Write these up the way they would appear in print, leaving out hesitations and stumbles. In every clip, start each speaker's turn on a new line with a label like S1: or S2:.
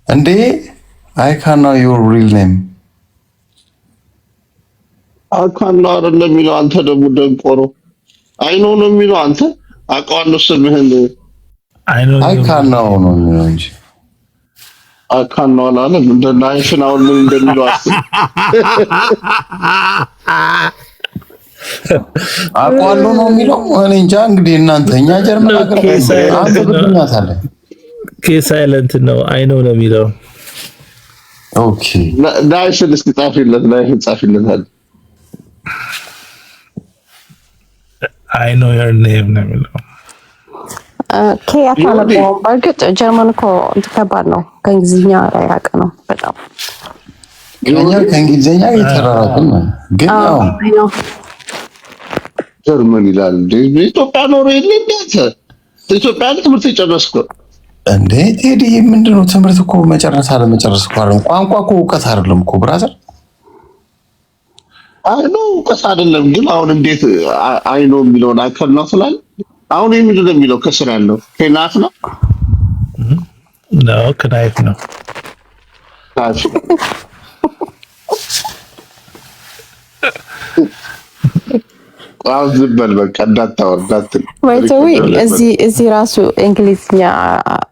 S1: እንዴ I can't know your real name
S2: አካን አይደለም የሚለው አንተ ደግሞ ደንቆሮ አይኖ ነው የሚለው አንተ አውቀዋለሁ ስምህን
S1: I can't know ነው የሚለው እንጂ
S2: አካን ነው አላለም እንደ ናይፍን አሁን ምን እንደሚለው አስብ
S1: አውቀዋለሁ ነው የሚለው እኔ እንጃ እንግዲህ እናንተ እኛ ጀርመን ሀገር አንተ ብትኛታለ
S3: ሳይለንት ነው አይኖ ነው የሚለው
S1: ኦኬ
S2: ናይፍን እስኪ ጻፊለት ናይፍን ጻፊለታል
S3: I know your name ነው የሚለው
S4: ከያታ ነው በርግጥ ጀርመን እኮ ከባድ ነው ከእንግሊዝኛ ያራቀ ነው በጣም
S1: እኛ ከእንግሊዝኛ የተራራቅን ግን ያው
S2: ጀርመን ይላል ኢትዮጵያ ኖር የለ እንዴት ኢትዮጵያ ትምህርት የጨረስኩ
S1: እንዴ ቴዲ ምንድነው ትምህርት እኮ መጨረስ አለ መጨረስ እኮ አይደለም ቋንቋ እኮ እውቀት አይደለም እኮ ብራዘር
S2: አይኖ እውቀት አይደለም ግን አሁን እንዴት አይኖ የሚለውን አከል ነው ስላል አሁን ምንድን ነው የሚለው ከስር ያለው ከናት ነው
S3: ነው ከናይፍ ነው
S2: አሁን ዝበል በቃ እንዳታወርዳት
S4: ወይተው እዚህ ራሱ እንግሊዝኛ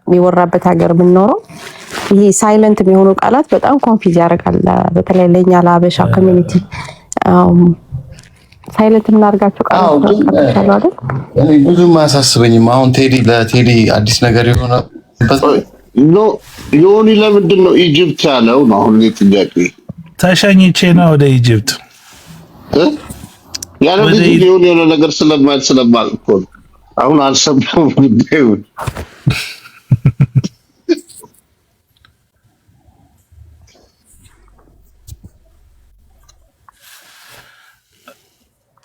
S4: የሚወራበት ሀገር ብንኖረው ይሄ ሳይለንት የሚሆኑ ቃላት በጣም ኮንፊዝ ያደርጋል በተለይ ለኛ ለአበሻ ኮሚኒቲ ሳይለንት እናርጋቸው ቃላት ነው አይደል
S1: እኔ ብዙ ማሳስበኝም አሁን ለቴዲ አዲስ ነገር የሆነ
S2: ኖ ዮኒ ለምንድን ነው ኢጂፕት ያለው ነው አሁን ጥያቄ
S3: ተሸኝቼ ነው ወደ ኢጂፕት
S2: ያለው ዮኒ የሆነ ነገር ስለማል እኮ አሁን አልሰማም ጉዳዩን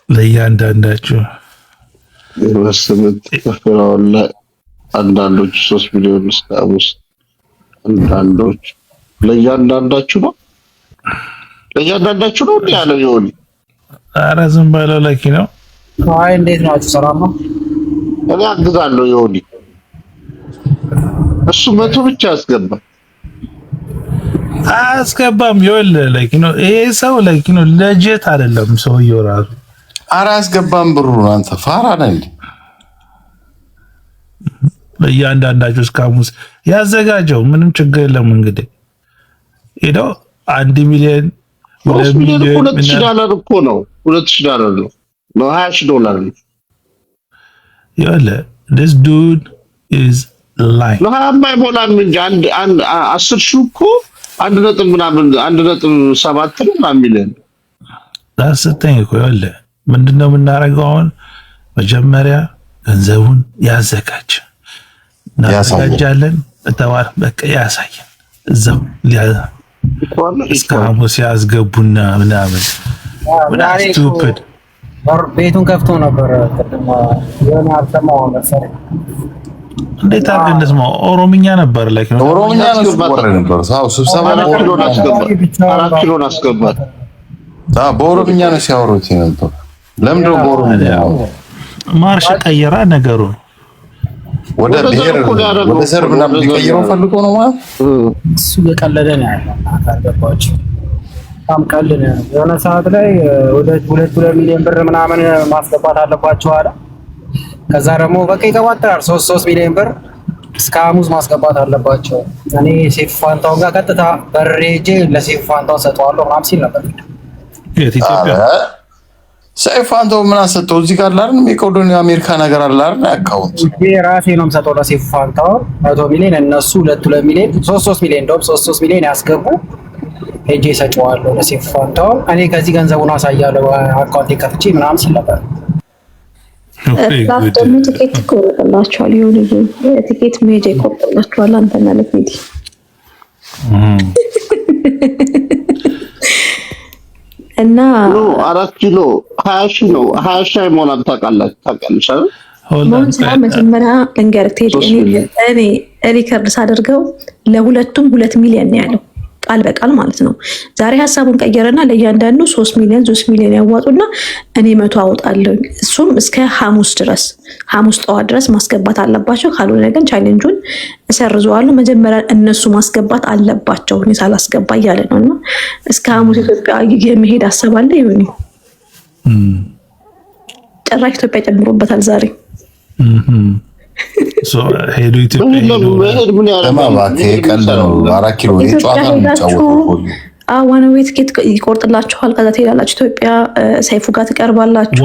S3: ለያንዳንዳችሁ
S2: ወስመት ተፈራውላ አንዳንዶች 3 ሚሊዮን ስታውስ አንዳንዶች ለያንዳንዳችሁ ነው ያለው ይሆን
S3: ኧረ ዝም ባለው ለኪ ነው
S5: አይ እንዴት ናችሁ ሰላም ነው
S2: እኔ አግዛለሁ ይሆን እሱ መቶ ብቻ
S3: አስገባም ይወል ለኪ ነው ይሄ ሰው ለኪ ነው ለጀት አይደለም ሰውየው ራሱ
S1: ኧረ አስገባም ብሩ አንተ ፋራ ነህ እንዴ
S3: ለያንዳንዳችሁ እስካሙስ ያዘጋጀው ምንም ችግር የለም እንግዲህ ሄዶ 1 ሚሊዮን 2 ሚሊዮን
S2: $2,000 እኮ ነው $2,000 ነው $20 ነው
S3: ያለ this dude is lying
S2: ነው የማይሞላም እንጂ አንድ 10 ሺህ እኮ 1.7 ሚሊዮን
S3: ዳስተኝ እኮ ያለ ምንድነው የምናደርገው አሁን መጀመሪያ ገንዘቡን ያዘጋጃለን ተዋር በቃ ያሳየን እዛው እስካሁን ሲያስገቡና ምናምን ስቱፒድ
S5: ቤቱን ከፍቶ ነበር ቅድም የሆነ አልሰማው መሰለኝ
S3: እንዴት አድርገን እንደስማው ኦሮምኛ ነበር ላይክ ነው
S1: ኦሮምኛ ነበር ሳው ስብሰባ
S2: ኪሎን አስገባት
S1: በኦሮምኛ ነው ሲያወሩት ነበር ለምንድነው በኦሮምኛ
S3: ማርሽ ቀየራ ነገሩ
S1: ወደ ብሔር ወደ ዘር ምናምን ሊቀይረው ፈልጎ ነው ማለት
S5: እሱ የቀለደ ነው ያለው አታገባችሁ በጣም ቀልድ ነው የሆነ ሰዓት ላይ ወደ 2 ሚሊዮን ብር ምናምን ማስገባት አለባችሁ አለ ከዛ ደግሞ በቃ ይቀባጥራል 3 ሚሊዮን ብር እስከ ሐሙስ ማስገባት አለባቸው እኔ ሴፍ ፋንታው ጋር ቀጥታ በሬጄ ለሴፍ ፋንታው ሰጠዋለሁ ምናምን ሲል ነበር
S3: የኢትዮጵያ
S1: ሴፍ ፋንታው ምን አሰጠው እዚህ ጋር አይደል የቆዶኒ አሜሪካ ነገር አለ አይደል አካውንት
S5: ራሴ ነው የምሰጠው ለሴፍ ፋንታው 100 ሚሊዮን እነሱ 2 ሚሊዮን 3 ሚሊዮን እንደውም 3 ሚሊዮን ያስገቡ ሄጄ ሰጨዋለሁ ለሴፍ ፋንታው እኔ ከዚህ ገንዘቡን አሳያለሁ አካውንት ከፍቼ ምናምን ሲል ነበር
S6: ላፍተሙ ትኬት ቆርጠላችኋል ይሁን ትኬት ሜጄ ቆርጠላችኋል አንተ ማለት ነው እና
S2: 4 ኪሎ 20 ሺህ ነው 20 ሺህ አይሞላም ታውቃለሽ አይደል
S6: መጀመሪያ እንገርቴ እኔ ሪከርድ ሳደርገው ለሁለቱም 2 ሚሊዮን ነው ያለው ቃል በቃል ማለት ነው። ዛሬ ሀሳቡን ቀየረና ለእያንዳንዱ 3 ሚሊዮን ያዋጡና እኔ 100 አወጣለሁ። እሱም እስከ ሐሙስ ጠዋት ድረስ ማስገባት አለባቸው። ካልሆነ ግን ቻሌንጁን እሰርዘዋለሁ። መጀመሪያ እነሱ ማስገባት አለባቸው እኔ ሳላስገባ እያለ ነውና እስከ ሐሙስ ኢትዮጵያ የመሄድ አሰባለ ይሁን ጭራሽ ኢትዮጵያ ጨምሮበታል ዛሬ
S3: ሄዱ ኢትዮጵያ
S6: ዋን ዌይ ትኬት ይቆርጥላችኋል። ከዛ ትሄዳላችሁ ኢትዮጵያ ሰይፉ ጋር ትቀርባላችሁ።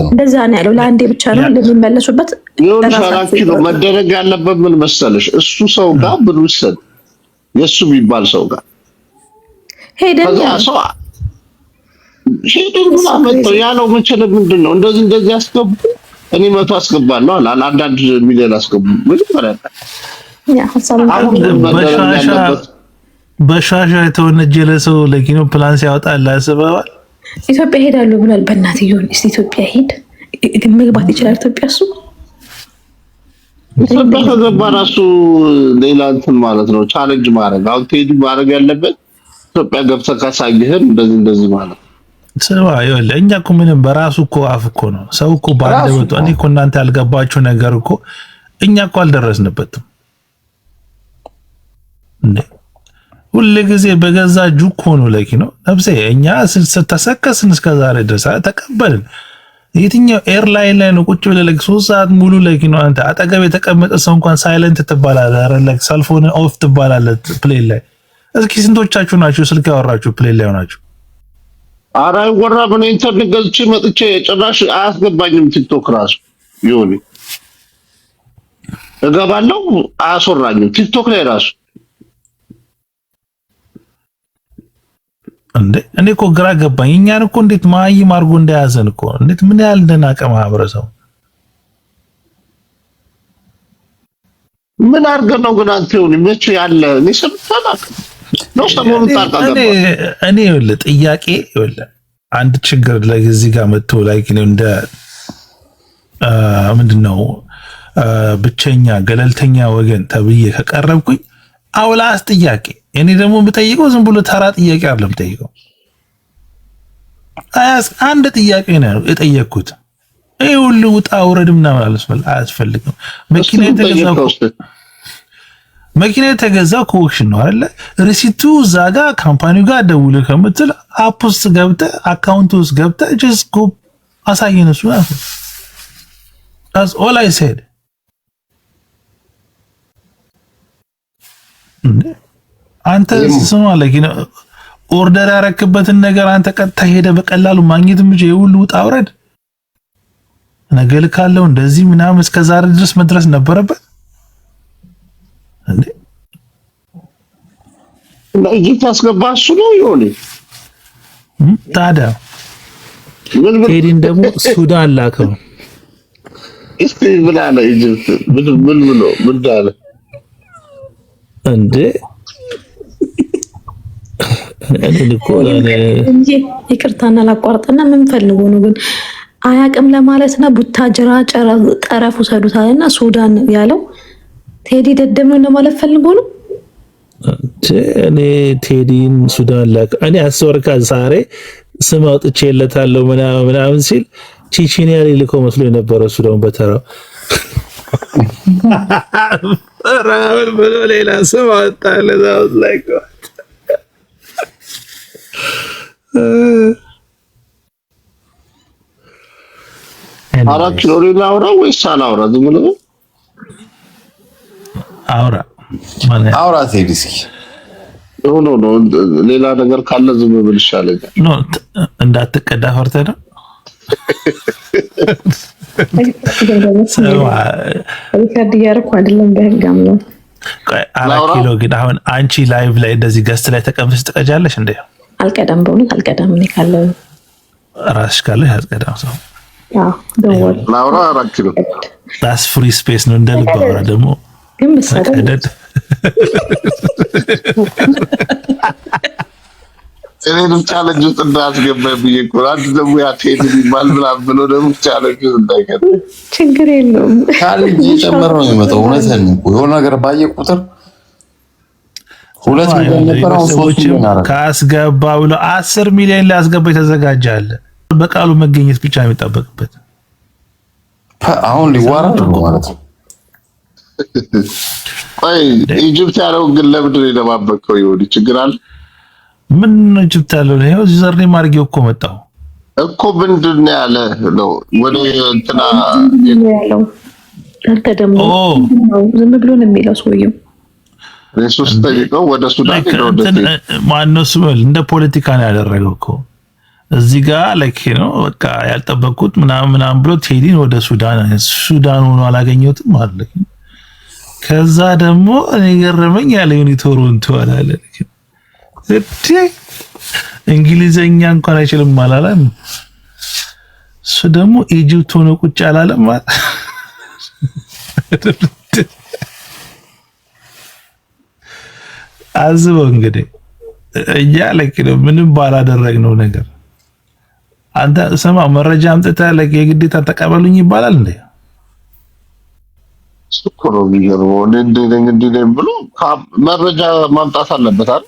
S6: እንደዛ ነው ያለው። ለአንዴ ብቻ ነው እንደሚመለሱበት።
S2: መደረግ ያለበት ምን መሰለሽ፣ እሱ ሰው ጋር ብር ውሰድ የእሱ የሚባል ሰው ጋር ሄደን ምናመጣው ያለው መቸለ ምንድን ነው እንደዚህ አስገቡ እኔ 100 አስገባለሁ አለ። አንዳንድ ሚሊዮን አስገቡ ምን ይፈራል?
S3: በሻሻ የተወነጀለ ሰው ለኪኖ ፕላን ሲያወጣል አስበዋል።
S6: ኢትዮጵያ ሄዳለሁ ብሏል። በእናትየው እስቲ ኢትዮጵያ ሄድ መግባት ይችላል። ኢትዮጵያ
S2: ኢትዮጵያ ከገባ ራሱ ሌላ እንትን ማለት ነው። ቻሌንጅ ማድረግ አሁን ቴዲ ማድረግ ያለበት ኢትዮጵያ ገብተህ ካሳየህን እንደዚህ ማለት
S3: ሰው አይወለ እኛ እኮ ምንም በራሱ እኮ አፍ እኮ ነው ሰው እኮ ባደረገው እኔ እኮ እናንተ ያልገባችሁ ነገር እኮ እኛ እኮ አልደረስንበትም እንዴ ሁሉ ጊዜ በገዛ እጁ እኮ ነው ለኪኖ ነብሴ እኛ ተሰከስን እስከዛሬ ድረስ ተቀበልን። የትኛው ኤርላይን ላይ ነው ቁጭ ብለህ 3 ሰዓት ሙሉ ለኪኖ አንተ አጠገብ የተቀመጠ ሰው እንኳን ሳይለንት ትባላለህ አይደል? ሰልፎን ኦፍ ትባላለህ ፕሌን ላይ። እስኪ ስንቶቻችሁ ናችሁ ስልክ ያወራችሁ ፕሌን ላይ ሆናችሁ?
S2: ኧረ ወራ ምን ኢንተርኔት ገልጬ መጥቼ ጭራሽ አያስገባኝም። ቲክቶክ ራሱ ይሁን እገባለሁ አያስወራኝም ቲክቶክ ላይ ራሱ
S3: እንዴ እኔ እኮ ግራ ገባኝ። እኛን እኮ እንዴት ማይም አድርጎ እንደያዘን እኮ እንዴት ምን ያህል እንደናቀ ማህበረሰቡ
S2: ምን አድርገን ነው ግን አንተ ይሁን መቼ ያለ እኔ ሰምተናል ነው ሰሞኑን ታርቃለህ።
S3: እኔ ይኸውልህ ጥያቄ ይኸውልህ አንድ ችግር ለዚህ ጋር መጥቶ ላይክ ነው እንደ ምንድነው ብቸኛ ገለልተኛ ወገን ተብዬ ከቀረብኩኝ አውላስ ጥያቄ እኔ ደግሞ የምጠይቀው ዝም ብሎ ተራ ጥያቄ አይደለም የምጠይቀው። አንድ ጥያቄ ነው የጠየቅኩት። ይሄ ሁሉ ውጣ ውረድ ምናምን አያስፈልግም። መኪና የተገዛው ከኦክሽን ነው አይደለ? ሪሲቱ እዛ ጋር ካምፓኒው ጋር ደውለህ ከምትል አፕ ውስጥ ገብተህ አካውንት ውስጥ ገብተህ just go አሳየን። እሱ that's all I said። አንተ ስማ ለኪና ኦርደር ያረክበትን ነገር አንተ ቀጥታ ሄደህ በቀላሉ ማግኘት እንጂ የሁሉ ውጣ ውረድ ነገ ልካለው እንደዚህ ምናምን እስከዛሬ ድረስ መድረስ ነበረበት እንዴ?
S2: ለይት ያስገባ እሱ ነው ይሆን
S3: ታዲያ ቴዲን ደግሞ ሱዳን ላከው
S2: እስቲ ብላለ ኢጅፕት ምን ዳለ
S3: እንዴ እኔ ልኮ
S6: እንጂ ይቅርታና ላቋርጥና ምን ፈልጎ ነው ግን አያቅም ለማለት ነው። ቡታጅራ ጠረፉ ሰዱታልና ሱዳን ያለው ቴዲ ደደም ነው ለማለት ፈልጎ ነው።
S3: እኔ ቴዲን ሱዳን ላከ እኔ አስወርካ ዛሬ ስም አውጥቼለታለሁ ምናምን ሲል ቺቺኒያ ልኮ መስሎ የነበረው ሱዳን በተራው ራል ብሎ ሌላ ስም አወጣለት። ላይክ
S2: አራት ኪሎ ላውራ ወይስ አላውራ? ዝም ብሎ
S1: አውራ ቴዲ እስኪ
S2: ነው ሌላ ነገር ካለ ዝም ብል ይሻለኛል።
S3: ኖ እንዳትቀዳ ፈርተህ ነው።
S6: ሪካርድ እያደረኩ አይደለም በህጋም ነው።
S3: አራት ኪሎ ግን አሁን አንቺ ላይቭ ላይ እንደዚህ ገስት ላይ ተቀምጠሽ ትቀጃለሽ እንዴ?
S6: አልቀዳም፣ በእውነት አልቀዳም። እኔ ካለው
S3: ራስሽ ካለሽ አልቀዳም። ሰው
S6: ደወል
S2: ላውራ አራት ኪሎ
S3: ዳስ ፍሪ ስፔስ ነው እንደልብ አውራ ደግሞ
S6: ግን መሰረት
S2: እኔንም ቻሌንጅ ውስጥ እንዳስገባኝ ብዬ እኮ አንድ ደግሞ ያ ቴዲ የሚባል ምናምን ብሎ ደግሞ ቻሌንጅ ውስጥ እንዳይገባ
S6: ችግር የለውም።
S1: ቻሌንጅ እየጨመረ ነው የሚመጣው። እውነትህን እኮ የሆነ ነገር ባየ ቁጥር 2 ሚሊዮን ነበር አሁን 3 ሚሊዮን አረ
S3: ካስገባ ብሎ 10 ሚሊዮን ሊያስገባ የተዘጋጀ አለ። በቃሉ መገኘት ብቻ ነው የሚጠበቅበት።
S1: አሁን ሊዋረድ ነው ማለት ነው።
S2: ቆይ ኢጅፕት ያለው ግን ለምንድን ነው የደባበቀው? ይሁን ችግር አለ።
S3: ምን ኢጅፕት ያለው ነው? ይኸው ዘርኔ ማርጌው እኮ መጣው
S2: እኮ ምንድን ነው ያለ ነው ወደ እንትና
S6: ያለው አልተደሞ ዝም ብሎ ነው የሚለው ሰውየው።
S2: ኢየሱስ ጠይቀው ወደ ሱዳን ሄደው
S3: ማነው ስበል እንደ ፖለቲካ ነው ያደረገው እኮ እዚህ ጋር ላይክ ነው በቃ ያልጠበቁት ምናምን ብሎ ቴዲን ወደ ሱዳን ሆኖ አላገኘሁትም ማለት ነው። ከዛ ደግሞ እኔ ገረመኝ ያለ ቶሮንቶ አላለ እንግሊዘኛ እንኳን አይችልም አላለም። እሱ ደግሞ ኢጂፕት ሆኖ ቁጭ አላለም ማለት አዝበው እንግዲህ እኛ ላይክ ነው ምንም ባላደረግነው ነገር አንተ ሰማ መረጃ አምጥተህ ላይክ የግዴታ ተቀበሉኝ ይባላል እንዴ?
S2: ስኮሮ ቢገርሞ እንዴ ብሎ መረጃ ማምጣት አለበት አይደል?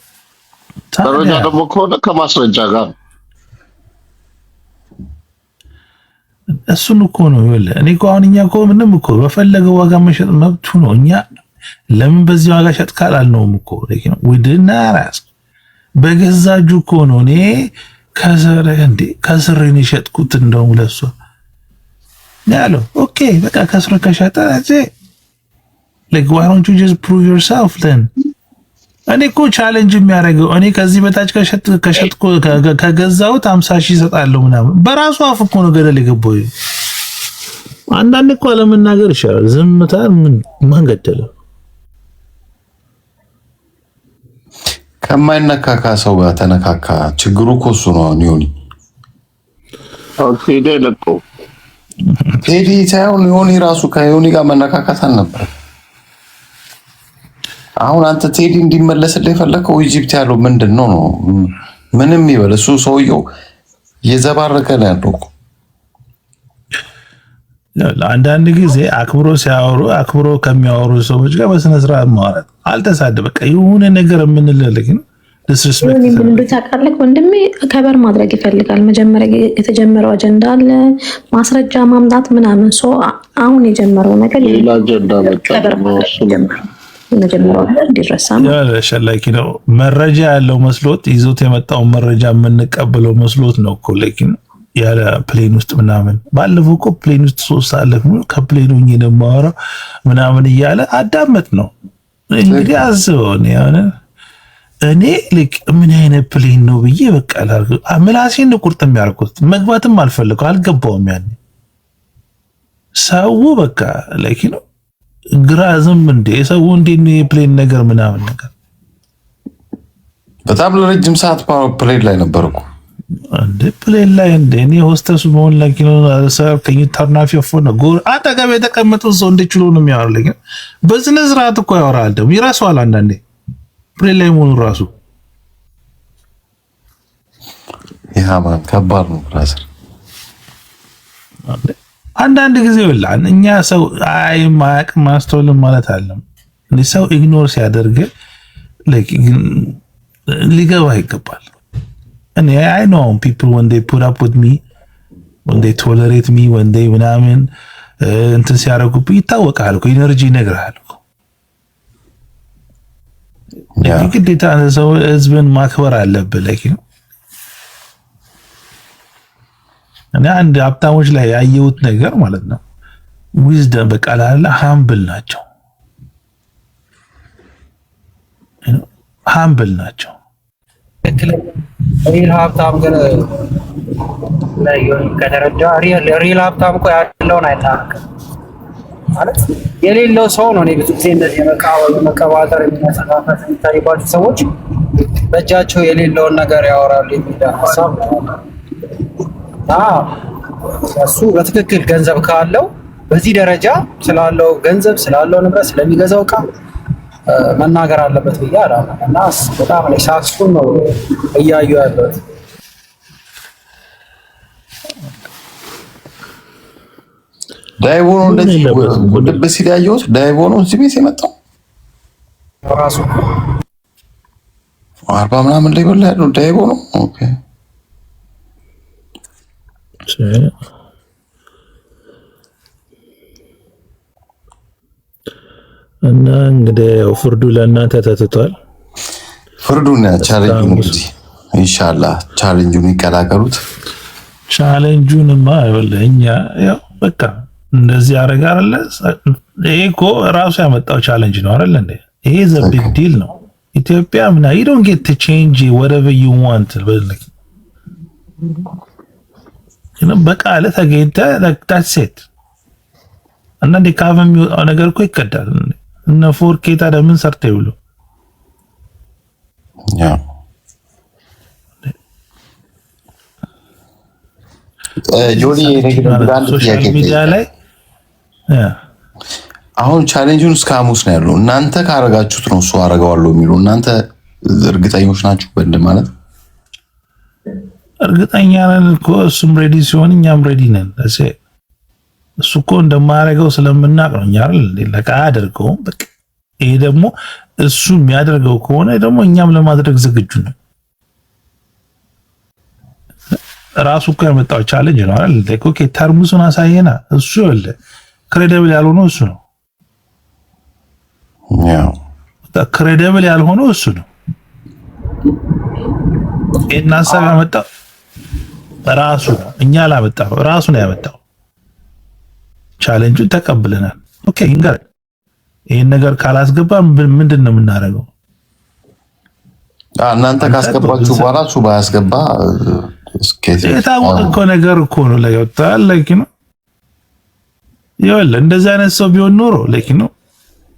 S2: መረጃ ደግሞ ከሆነ ከማስረጃ ጋር
S3: እሱን እኮ ነው ይኸውልህ። እኔ እኮ አሁን እኛ እኮ ምንም እኮ በፈለገው ዋጋ መሸጥ መብቱ ነው። እኛ ለምን በዚህ ዋጋ ሸጥ ካላልነውም እኮ ለኪ ነው ወድና ራስ በገዛ እጁ እኮ ነው እኔ ከስሬን የሸጥኩት እንደውም ለሷ ያለው ኦኬ በቃ ከስረ ከሸጠ like why don't you just prove yourself then? እኔ እኮ ቻሌንጅ የሚያደርገው እኔ ከዚህ በታች ከሸጥኩ ከገዛሁት 50,000 እሰጣለሁ ምናምን በራሱ አፍ እኮ ነው ገደል የገባው። አንዳንድ እኮ አለመናገር ይሻላል። ዝምታ ማን ገደለው?
S1: ከማይነካካ ሰው ጋር ተነካካ። ችግሩ እኮ እሱ ነው። ኒዮኒ
S2: ቴዲ ለቆ
S1: ቴዲ ሳይሆን ዮኒ ራሱ ከዮኒ ጋር መነካካት አልነበረ። አሁን አንተ ቴዲ እንዲመለስልህ የፈለከው ኢጂፕት ያለው ምንድነው ነው? ምንም ይበል እሱ ሰውየው የዘባረቀ ነው ያለው።
S3: አንዳንድ ጊዜ አክብሮ ሲያወሩ አክብሮ ከሚያወሩ ሰዎች ጋር በስነ ስርዓት ማውራት አልተሳደበ በቃ የሆነ ነገር የምንልልህ ግን ዲስሪስፔክት
S6: ምን እንደሆነ ታውቃለህ ወንድሜ ከበር ማድረግ ይፈልጋል። መጀመሪያ የተጀመረው አጀንዳ አለ ማስረጃ ማምጣት ምናምን ሰው አሁን የጀመረው ነገር
S2: ሌላ አጀንዳ መጣ ነው እሱ
S3: መጀመሪያው እንዲረሳም ያለሽ ነው። መረጃ ያለው መስሎት ይዞት የመጣው መረጃ የምንቀበለው መስሎት ነው እኮ ለኪን ያለ ፕሌን ውስጥ ምናምን ባለፈው እኮ ፕሌን ውስጥ 3 ሰዓት ነው ከፕሌኑ እየደማወራው ምናምን እያለ አዳመጥ ነው እንግዲህ አዝበው ነው ያለ እኔ ልክ ምን አይነት ፕሌን ነው ብዬ በቃ አምላሴን ቁርጥ የሚያርኩት መግባትም አልፈልገው አልገባውም። ያን ሰው በቃ ለኪን ግራዝም እንደ ሰው እንደ ፕሌን ነገር ምናምን ነገር
S1: በጣም ለረጅም ሰዓት ፕሌን ላይ ነበርኩ።
S3: እንደ ፕሌን ላይ እንደ እኔ ሆስተስ መሆን ላይ ነው ሰው ከኢንተርናፊ ፎን ጎር አጠገብ የተቀመጠው ሰው እንደችሎ ነው የሚያወራልኝ። በስነ ስርዓት እኮ ያወራል ደግሞ ይራሷል። አንዳንዴ ፕሌን ላይ መሆኑ ራሱ
S1: ማን ከባድ ነው ብራዘር።
S3: አንዳንድ ጊዜ ይላል እኛ ሰው አይ ማቅ ማስተውልም ማለት አለም እንዴ ሰው ኢግኖር ሲያደርግ ሊገባ ይገባል። እኔ I know people when they put up with me when they tolerate me when they ምናምን እንትን ሲያደርጉብኝ ይታወቃል እኮ ኢነርጂ ይነግራል እኮ ግዴታ ሰው ህዝብን ማክበር አለብህ ለኪ ነው። እኔ አንድ ሀብታሞች ላይ ያየሁት ነገር ማለት ነው ዊዝደም በቃላላ ሃምብል ናቸው ሃምብል ናቸው።
S5: ሪል ሀብታም ግን ከተረዳ ሪል ሀብታም እኮ ያለውን አይታወቅም ማለት የሌለው ሰው ነው። እኔ ብዙ ጊዜ እንደዚህ መቀባጠር የሚያሰፋፈት የሚታይባቸው ሰዎች በእጃቸው የሌለውን ነገር ያወራሉ የሚል ሀሳብ ነው። እሱ በትክክል ገንዘብ ካለው በዚህ ደረጃ ስላለው ገንዘብ ስላለው ንብረት ስለሚገዛው ዕቃ መናገር አለበት ብዬ አላምንም። እና በጣም ላይ ሳክሱን ነው እያዩ ያሉት።
S1: ዳይቦ ነው እንደዚህ ወደ በሲል ያየሁት ዳይቦ ነው እዚህ ቤት የመጣው
S5: ራሱ
S1: 40 ምናምን ላይ በላ ያለው ዳይቦ ነው። ኦኬ
S3: እና እንግዲህ ፍርዱ ለእናንተ ተትቷል።
S1: ፍርዱን ቻሌንጁን እንግዲህ ኢንሻአላህ ቻሌንጁን ይቀላቀሉት።
S3: ቻሌንጁንማ እኛ ያው በቃ እንደዚህ አረጋ አይደለ? ይሄ እኮ ራሱ ያመጣው ቻሌንጅ ነው አይደል እንዴ? ይሄ ዘ ቢግ ዲል ነው። ኢትዮጵያ ምና you don't get to change whatever you want በቃለ ተገኝተ that's it። አንዳንዴ ካቨም የሚወጣው ነገር እኮ ይቀዳል። እነ ፎርኬ ታዲያ ምን ሰርተው ይውሉ?
S1: ያ ጆሊ
S3: ሶሻል ሚዲያ ላይ
S1: አሁን ቻሌንጁን እስከ ሐሙስ ነው ያለው። እናንተ ካረጋችሁት ነው እሱ አረጋዋለሁ የሚሉ እናንተ እርግጠኞች ናችሁ? በእንደ ማለት
S3: እርግጠኛ ነን እኮ እሱም ሬዲ ሲሆን እኛም ሬዲ ነን። እሱ እኮ እንደማያደርገው ስለምናቅ ነው እኛ አይደል ለቃ አያደርገውም። በቃ ይሄ ደግሞ እሱ የሚያደርገው ከሆነ ደግሞ እኛም ለማድረግ ዝግጁ ነን። ራሱ እኮ ያመጣው ቻሌንጅ ነው አይደል? ኦኬ ተርሙሱን አሳየና እሱ ይወለ ክሬዲብል ያልሆነው እሱ ነው።
S1: ያው
S3: ክሬዲብል ያልሆነው እሱ ነው። እና ሀሳብ ያመጣው ራሱ ነው። እኛ ላመጣው ራሱ ነው ያመጣው። ቻሌንጁን ተቀብለናል። ኦኬ እንግዲህ ይሄን ነገር ካላስገባ ምንድን ነው የምናደርገው?
S1: እናንተ ካስገባችሁ በኋላ እሱ ባያስገባ
S3: የታወቀ እኮ ነገር እኮ ነው። ለይወጣል ላይክ ነው ይወል እንደዛ አይነት ሰው ቢሆን ኖሮ ላይክ ነው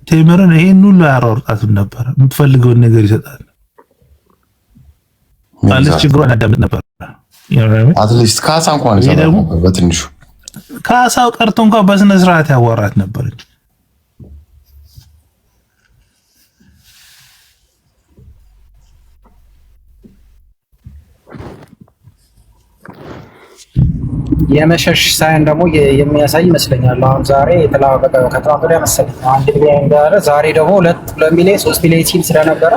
S3: ቴምርን ይሄን ሁሉ ያሯርጣቱን ነበር። የምትፈልገውን ነገር ይሰጣል። ማለት ችግሩን አዳምጥ ነበር።
S1: አትሊስት ካሳ እንኳን ይሰጣል በትንሹ
S3: ካሳው ቀርቶ እንኳን በስነ ስርዓት ያዋራት ነበር።
S5: የመሸሽ ሳይን ደግሞ የሚያሳይ ይመስለኛል። አሁን ዛሬ ከትናንት ወዲያ መሰለኝ 1 ሚሊዮን እንዳለ ዛሬ ደግሞ 2 ሚሊዮን 3 ሚሊዮን ሲል ስለነበረ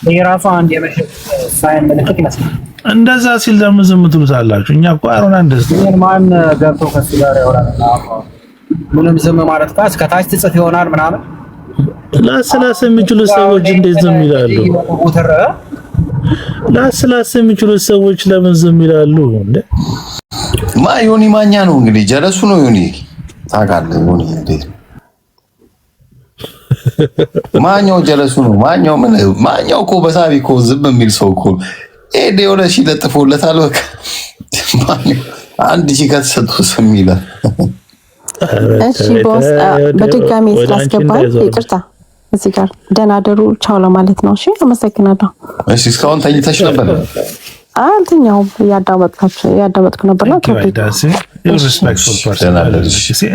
S5: የራሱ አንድ የመሸሽ ሳይን ምልክት ይመስላል።
S3: እንደዛ ሲል ደግሞ ዝም ትሉታላችሁ። እኛ እኮ አሮና እንደዚህ
S5: ማን ገብቶ ከሱ ጋር ያወራል? ምንም ዝም ማለት ካስ ከታች ትጽፍ ይሆናል ምናምን
S3: ላስላስ የሚችሉ ሰዎች እንዴት ዝም ይላሉ? ላስላስ የሚችሉ ሰዎች ለምን ዝም ይላሉ እንዴ?
S1: ዮኒ ማኛ ነው እንግዲህ ጀለሱ ነው ዮኒ ታውቃለህ። ዮኒ እንዴት ማኛው ጀለሱ ነው። ማኛው እኮ በሳቢ እኮ ዝም የሚል ሰው እኮ ኤዲ ወለ ሺ ለጥፎለታል። በቃ ማኛው አንድ ሺ ከተሰጡ ስም ይላል።
S4: እሺ ቦስ በድጋሚ ስላስገባ ይቅርታ እዚህ ጋር ደህና ደሩ ቻው ለማለት ነው። እሺ አመሰግናለሁ።
S1: እሺ እስካሁን ተኝተሽ ነበር?
S4: አልተኛውም፣ ያዳመጥኩ ነበር ነው።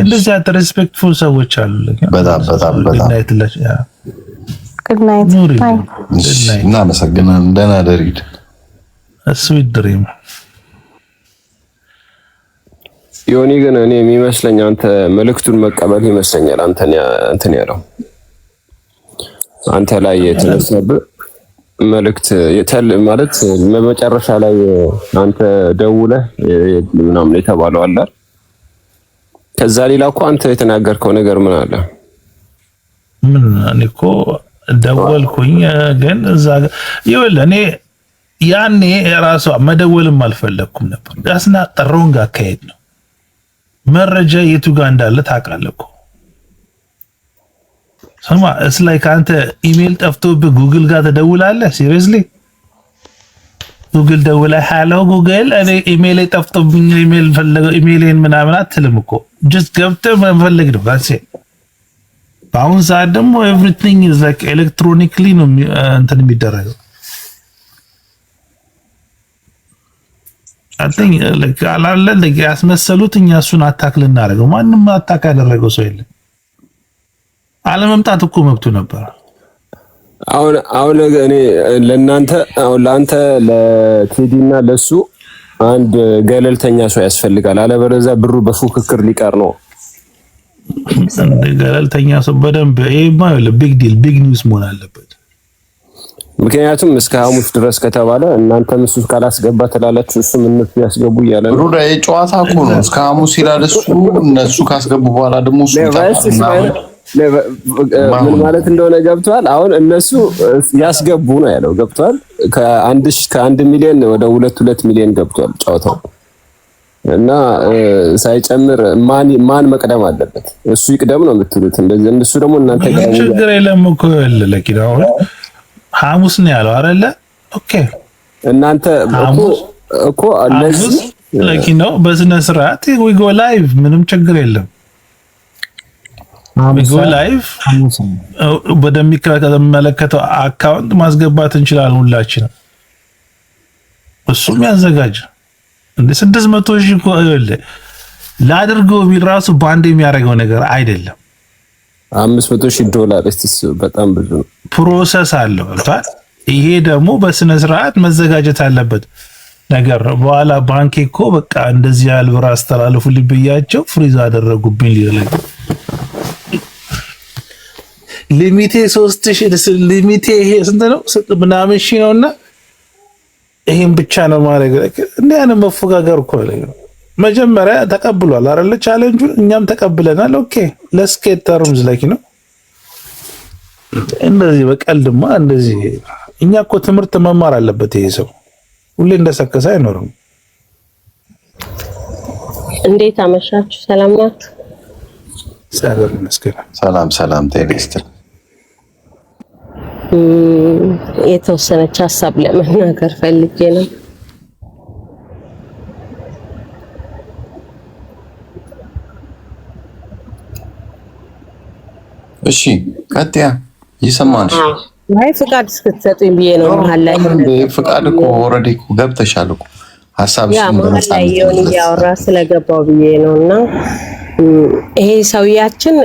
S3: እንደዚህ ያለ ሪስፔክትፉል ሰዎች አሉ።
S1: በጣም
S4: ጉድ ናይት።
S1: እናመሰግናለን። ደህና ደሪድ
S3: ስዊት ድሪም።
S7: ዮኒ ግን እኔ የሚመስለኝ አንተ መልእክቱን መቀበል ይመስለኛል። አንተን ያለው አንተ ላይ የተነሳብህ መልእክት ማለት መጨረሻ ላይ አንተ ደውለህ ምናምን የተባለው አለ። ከዛ ሌላ እኮ አንተ የተናገርከው ነገር ምን አለ?
S3: ምን እኔ እኮ ደወልኩኝ፣ ግን እዛ ይኸውልህ እኔ ያኔ ራሷ መደወልም አልፈለኩም ነበር። ዳስና ጠሮንጋ አካሄድ ነው። መረጃ የቱ ጋር እንዳለ ታውቃለህ እኮ። ስማ እስላይ ካንተ ኢሜል ጠፍቶብህ ጉግል ጋር ተደውላለህ? ሲሪየስሊ ጉግል ደውለህ ሃሎ ጉግል እኔ ኢሜል ጠፍቶብኝ ኢሜልን ምናምን አትልም እኮ። ጀስት ገብተህ መፈለግ ነው ጋሴ። በአሁን ሰዓት ደግሞ ኤቭሪቲንግ ኢዝ ላይክ ኤሌክትሮኒክሊ ነው እንትን የሚደረገው። አጥኝ ለካ አላለ ያስመሰሉት እኛ እሱን አታክ ልናደርገው። ማንም አታክ ያደረገው ሰው የለም። አለመምጣት እኮ መብቱ ነበር።
S7: አሁን እኔ ለአንተ ለቴዲና ለሱ አንድ ገለልተኛ ሰው ያስፈልጋል። አለበለዚያ ብሩ በፉክክር ሊቀር ነው።
S3: ገለልተኛ ሰው በደንብ ይሄማ ቢግ ዲል ቢግ ኒውስ መሆን አለበት።
S7: ምክንያቱም እስከ ሐሙስ ድረስ ከተባለ እናንተ እሱ ካላስገባ ተላላችሁ እሱም እነሱ ያስገቡ እያለ ነው።
S1: ሩዳ የጨዋታ እኮ ነው። እስከ ሐሙስ ይላል እሱ። እነሱ ካስገቡ በኋላ ደግሞ እሱ
S7: ምን ማለት እንደሆነ ገብቷል። አሁን እነሱ ያስገቡ ነው ያለው። ገብቷል። ከ1 ሚሊዮን ወደ 2 ሚሊዮን ገብቷል ጨዋታው እና ሳይጨምር ማን መቅደም አለበት? እሱ ይቅደም ነው የምትሉት? እንደዚህ እነሱ ደግሞ እናንተ ጋር
S3: ችግር የለም እኮ ለኪዳው ሐሙስ ነው ያለው አይደለ? ኦኬ እናንተ
S7: እኮ ለዚህ
S3: ለኪዳው በስነ ስርዓት we go live ምንም ችግር የለም። we go live በሚመለከተው አካውንት ማስገባት እንችላለን ሁላችንም። እሱም ያዘጋጅ እንደ 600,000 እኮ ላድርገው ቢል ራሱ ባንድ የሚያደርገው ነገር አይደለም።
S7: $500,000 እስቲ በጣም ብዙ ነው።
S3: ፕሮሰስ አለው እንኳን ይሄ ደግሞ በስነ ስርዓት መዘጋጀት አለበት ነገር ነው። በኋላ ባንክ እኮ በቃ እንደዚህ ያህል ብር አስተላልፉልኝ ብያቸው ፍሪዝ አደረጉብኝ ይላል። ሊሚቴ 3000 ሊሚቴ ይሄ ስንት ነው ምናምን ሺህ ነውና ይሄን ብቻ ነው ማድረግ እንዴ ያነ መፎጋገር እኮ ነው። መጀመሪያ ተቀብሏል አይደል? ቻሌንጁን እኛም ተቀብለናል። ኦኬ let's get terms like ነው። እንደዚህ በቀልድማ እንደዚህ እኛ እኮ ትምህርት መማር አለበት ይሄ ሰው። ሁሌ እንደሰከሰ አይኖርም።
S8: እንዴት አመሻችሁ? ሰላም ናችሁ?
S3: ሰላም መስከረ
S1: ሰላም ቴሌስት
S8: የተወሰነች ሀሳብ ለመናገር ፈልጌ ነው።
S1: እሺ ቀጥያ ይሰማልሽ?
S8: አይ ፍቃድ እስክትሰጡኝ ብዬ ነው። መሀል ላይ
S1: ፍቃድ እኮ ኦልሬዲ እኮ ገብተሻል እኮ ሐሳብሽ
S8: መሀል ላይ ያወራ ስለገባው ብዬ ነውና ይሄ ሰውያችን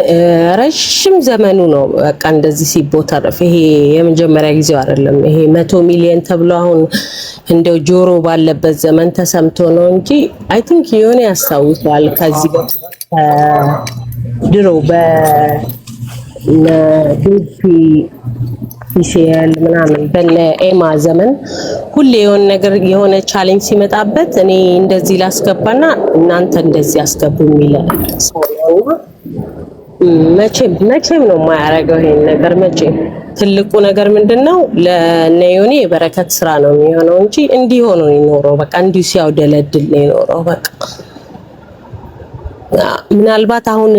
S8: ረጅም ዘመኑ ነው። በቃ እንደዚህ ሲቦተረፍ ይሄ የመጀመሪያ ጊዜው አይደለም። ይሄ 100 ሚሊዮን ተብሎ አሁን እንደው ጆሮ ባለበት ዘመን ተሰምቶ ነው እንጂ አይ ቲንክ የሆነ ያስታውሳል። ከዚህ ድሮ በዲፒ ሲሲኤል ምናምን በነ ኤማ ዘመን ሁሌ የሆነ ነገር የሆነ ቻሌንጅ ሲመጣበት እኔ እንደዚህ ላስገባና እናንተ እንደዚህ አስገቡ የሚል ሰው ነው። መቼም ነው የማያደርገው ይሄን ነገር መቼም። ትልቁ ነገር ምንድነው ለነዮኒ የበረከት ስራ ነው የሚሆነው እንጂ እንዲህ ሆኖ ይኖረው በቃ እንዲሁ ሲያውደለድል ነው ይኖረው በቃ። ምናልባት አሁን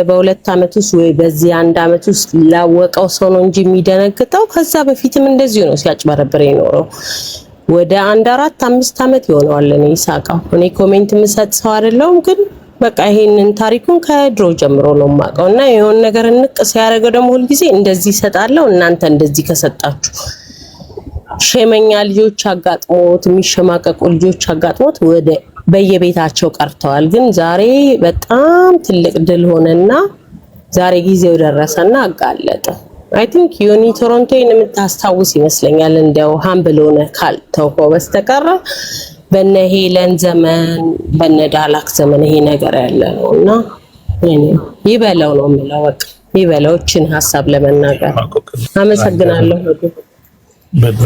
S8: በ2 አመት ውስጥ ወይ በዚህ 1 አመት ውስጥ ላወቀው ሰው ነው እንጂ የሚደነግጠው ከዛ በፊትም እንደዚህ ነው ሲያጭበረብር የኖረው። ወደ 1 4 5 አመት ይሆነዋል። እኔ ይሳቃው እኔ ኮሜንት የምሰጥ ሰው አይደለሁም፣ ግን በቃ ይሄንን ታሪኩን ከድሮ ጀምሮ ነው የማውቀው እና የሆነ ነገር እንቅ ሲያደርገው ደግሞ ሁሉ ጊዜ እንደዚህ ይሰጣለው እናንተ እንደዚህ ከሰጣችሁ ሸመኛ ልጆች አጋጥሞት የሚሸማቀቁ ልጆች አጋጥሞት ወደ በየቤታቸው ቀርተዋል። ግን ዛሬ በጣም ትልቅ ድል ሆነና ዛሬ ጊዜው ደረሰና አጋለጠ። አይ ቲንክ ዮኒ ቶሮንቶን የምታስታውስ ይመስለኛል እንደው ሃምብል ሆነ ካልተውከው በስተቀር በነ ሄለን ዘመን በነ ዳላክ ዘመን ይሄ ነገር ያለ ነውና ይበለው ነው የምለው። በቃ ይበለውችን ሐሳብ ለመናገር አመሰግናለሁ።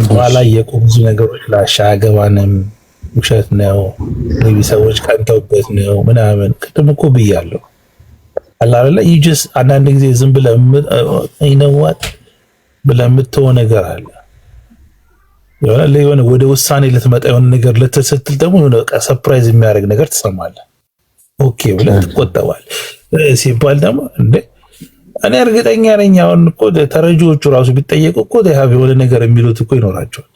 S3: በኋላ የቆምዙ ነገሮች ላሻገባንም ውሸት ነው ለቢ ሰዎች ቀንተውበት ነው ምናምን ቅድም እኮ ብያለሁ አላለ ይጅስ አንዳንድ ጊዜ ዝም ብለህ ይነዋት ብለህ የምትተው ነገር አለ። የሆነ ወደ ውሳኔ ልትመጣ የሆነ ነገር ልትስትል ደግሞ በቃ ሰርፕራይዝ የሚያደርግ ነገር ትሰማለህ። ኦኬ ብለህ ትቆጠባለህ ሲባል ደግሞ እንዴ እኔ እርግጠኛ ነኝ አሁን እኮ ተረጂዎቹ ራሱ ቢጠየቁ እኮ ደሃብ የሆነ ነገር የሚሉት እኮ ይኖራቸዋል።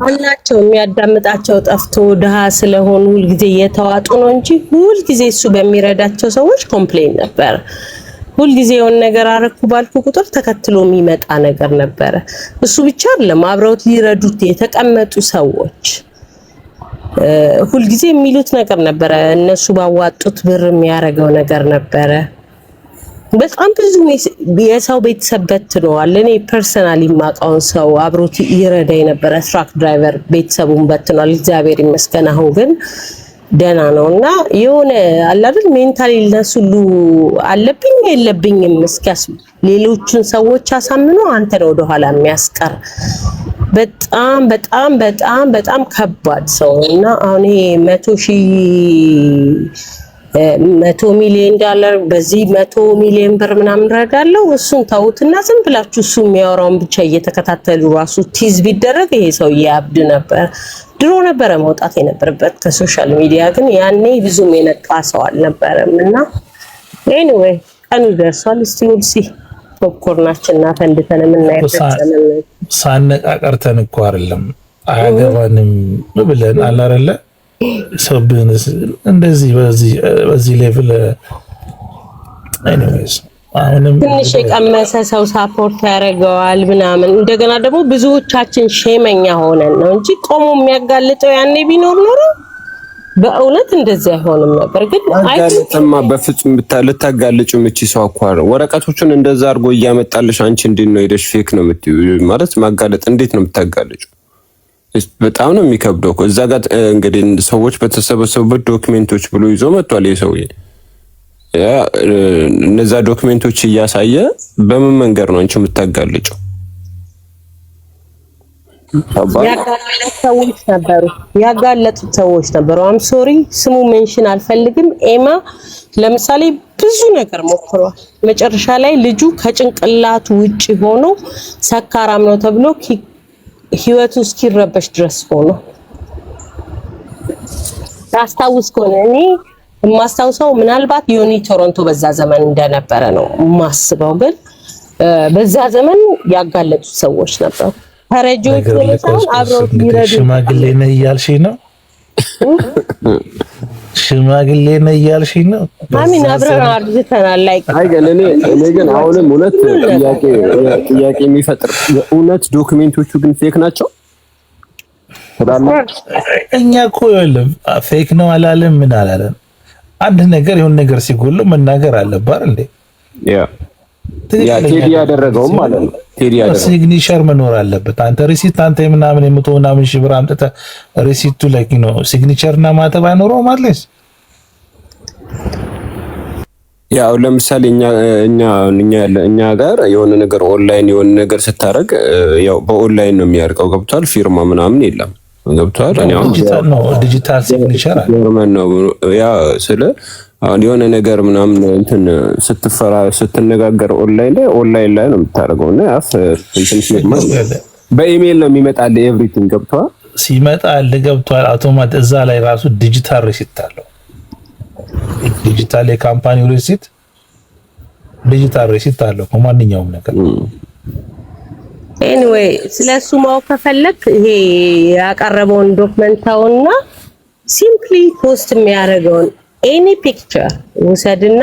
S8: ሁላቸው የሚያዳምጣቸው ጠፍቶ ድሃ ስለሆኑ ሁልጊዜ እየተዋጡ ነው እንጂ ሁልጊዜ እሱ በሚረዳቸው ሰዎች ኮምፕሌን ነበር። ሁልጊዜ የሆነ ነገር አረኩ ባልኩ ቁጥር ተከትሎ የሚመጣ ነገር ነበረ። እሱ ብቻ አይደለም አብረውት ሊረዱት የተቀመጡ ሰዎች ሁልጊዜ የሚሉት ነገር ነበረ። እነሱ ባዋጡት ብር የሚያረገው ነገር ነበረ። በጣም ብዙ የሰው ቤተሰብ በትነዋል። እኔ ፐርሰናሊ ማቃውን ሰው አብሮት ይረዳ የነበረ ትራክ ድራይቨር ቤተሰቡን በትነዋል። እግዚአብሔር ይመስገን። አሁን ግን ደህና ነው እና የሆነ አለ አይደል ሜንታሊ ኢልነስ ሁሉ አለብኝ የለብኝም እስኪያስ ሌሎችን ሰዎች አሳምኖ አንተን ወደ ኋላ የሚያስቀር በጣም በጣም በጣም በጣም ከባድ ሰው እና አሁን ይሄ 100 ሚሊዮን ዶላር በዚህ 100 ሚሊዮን ብር ምናምን ረዳለው እሱን ታውትና ዝም ብላችሁ እሱ የሚያወራውን ብቻ እየተከታተሉ ራሱ ቲዝ ቢደረግ ይሄ ሰው ያብድ ነበር። ድሮ ነበረ መውጣት የነበረበት ከሶሻል ሚዲያ ግን ያኔ ብዙም የነቃ ሰው አልነበረም እና ኤኒዌይ ቀኑ ደርሷል። እስቲ ወልሲ ፖፕኮርናችንና ፈንድተን የምናይበት ዘመን
S3: ሳነቃቀርተን እኮ አይደለም አያገባንም ብለን አላረለ ሰብንስ እንደዚህ በዚህ ሌቭል ኤኒዌይስ አሁንም
S8: ትንሽ የቀመሰ ሰው ሳፖርት ያደርገዋል ምናምን። እንደገና ደግሞ ብዙዎቻችን ሼመኛ ሆነን ነው እንጂ ቆሞ የሚያጋልጠው ያኔ ቢኖር ኖሮ በእውነት እንደዚህ አይሆንም ነበር። ግን
S7: አይተማ በፍጹም ልታጋልጭ ምቺ ሰው አኳር ወረቀቶቹን እንደዛ አድርጎ እያመጣልሽ አንቺ እንዴት ነው ሄደሽ ፌክ ነው የምትይው? ማለት ማጋለጥ እንዴት ነው የምታጋልጭ? በጣም ነው የሚከብደው እኮ። እዛ ጋር እንግዲህ ሰዎች በተሰበሰቡበት ዶክመንቶች ብሎ ይዞ መጥቷል የሰውዬ። ያ እነዛ ዶክመንቶች እያሳየ በምን መንገድ ነው አንቺ የምታጋልጨው?
S8: ያጋለጡት ሰዎች ነበሩ። አም ሶሪ ስሙ ሜንሽን አልፈልግም። ኤማ ለምሳሌ ብዙ ነገር ሞክሯል። መጨረሻ ላይ ልጁ ከጭንቅላቱ ውጪ ሆኖ ሰካራም ነው ተብሎ ህይወቱ እስኪረበሽ ድረስ ሆኖ ታስታውስ ከሆነ እኔ የማስታውሰው ምናልባት ዮኒ ቶሮንቶ በዛ ዘመን እንደነበረ ነው የማስበው። ግን በዛ ዘመን ያጋለጡት ሰዎች ነበሩ። ተረጆች ወለታውን አብረው ይረዱ።
S3: ሽማግሌ ነህ እያልሽኝ ነው? ሽማግሌ ነህ እያልሽኝ ነው?
S8: አሚን አብረን አርጅተናል። ላይክ
S7: አይ ግን እኔ ግን አሁንም እውነት ጥያቄ የሚፈጥር እውነት ዶክመንቶቹ ግን ፌክ ናቸው?
S3: እኛ እኮ የለም ፌክ ነው አላለም ምን አላለም። አንድ ነገር የሆነ ነገር ሲጎለው መናገር አለባት እንዴ? ያ
S7: ቴዲ ያደረገውም ማለት ነው። ቴዲ ያደረገው
S3: ሲግኒቸር መኖር አለበት። አንተ ሪሲት አንተ ምናምን የምትሆናምን ሺህ ብር አምጥተህ ሪሲቱ ላይ ነው ሲግኒቸርና ማተብ አይኖረውም ማለት
S7: ያው ለምሳሌ እኛ ጋር የሆነ ነገር ኦንላይን የሆነ ነገር ስታረግ ያው በኦንላይን ነው የሚያርቀው። ገብቷል? ፊርማ ምናምን የለም። ገብቷል?
S3: ዲጂታል ሲግኒቸር
S7: ነው ያ ስለ አሁን የሆነ ነገር ምናምን እንትን ስትነጋገር ኦንላይን ላይ ነው የምታደርገው እና ያፍ እንትን ሲማ በኢሜል ነው የሚመጣል ኤቭሪቲንግ። ገብቷል?
S3: ሲመጣል ገብቷል። አውቶማት እዛ ላይ ራሱ ዲጂታል ሪሲት አለው። ዲጂታል የካምፓኒው ሪሲት ዲጂታል ሪሲት አለው ማንኛውም ነገር።
S8: ኤኒዌይ ስለሱ ማወቅ ከፈለክ ይሄ ያቀረበውን ዶክመንታውና ሲምፕሊ ፖስት የሚያደርገውን ኤኒ ፒክቸር ውሰድና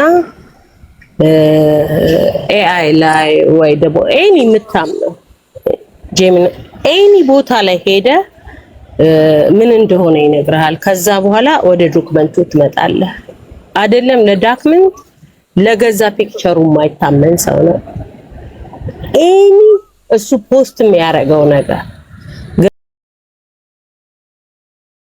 S8: ኤአይ ላይ ወይ ደግሞ ኤኒ የምታምነው ጄሚኒ ኤኒ ቦታ ላይ ሄደ ምን እንደሆነ ይነግርሃል። ከዛ በኋላ ወደ ዶክመንቱ ትመጣለህ። አይደለም ለዶክመንት ለገዛ ፒክቸሩ የማይታመን ሰው ነው ኤኒ እሱ ፖስት የሚያደርገው ነገር